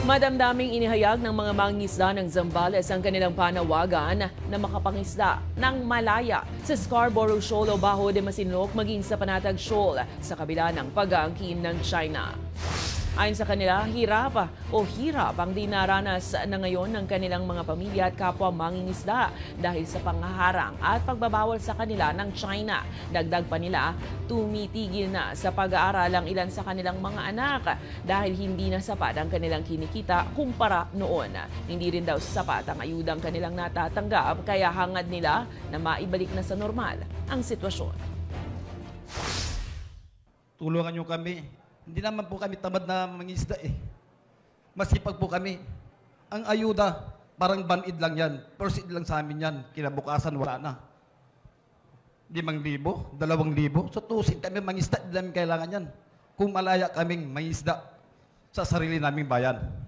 Madamdaming inihayag ng mga mangingisda ng Zambales ang kanilang panawagan na makapangisda ng malaya sa Scarborough Shoal o Bajo de Masinloc maging sa Panatag Shoal sa kabila ng pag-aangkin ng China. Ayon sa kanila, hirap ang dinaranas na ngayon ng kanilang mga pamilya at kapwa mangingisda dahil sa panghaharang at pagbabawal sa kanila ng China. Dagdag pa nila, tumitigil na sa pag-aaral ang ilan sa kanilang mga anak dahil hindi na sapat ang kanilang kinikita kumpara noon. Hindi rin daw sapat ang ayudang kanilang natatanggap kaya hangad nila na maibalik na sa normal ang sitwasyon. Tulungan nyo kami. Hindi naman po kami tamad na mangisda eh. Masipag po kami. Ang ayuda, parang banid lang yan. Proceed lang sa amin yan. Kinabukasan, wala na. 5,000, 2,000. So tusin kami mangisda, hindi namin kailangan yan. Kung malaya kaming mangisda sa sarili naming bayan.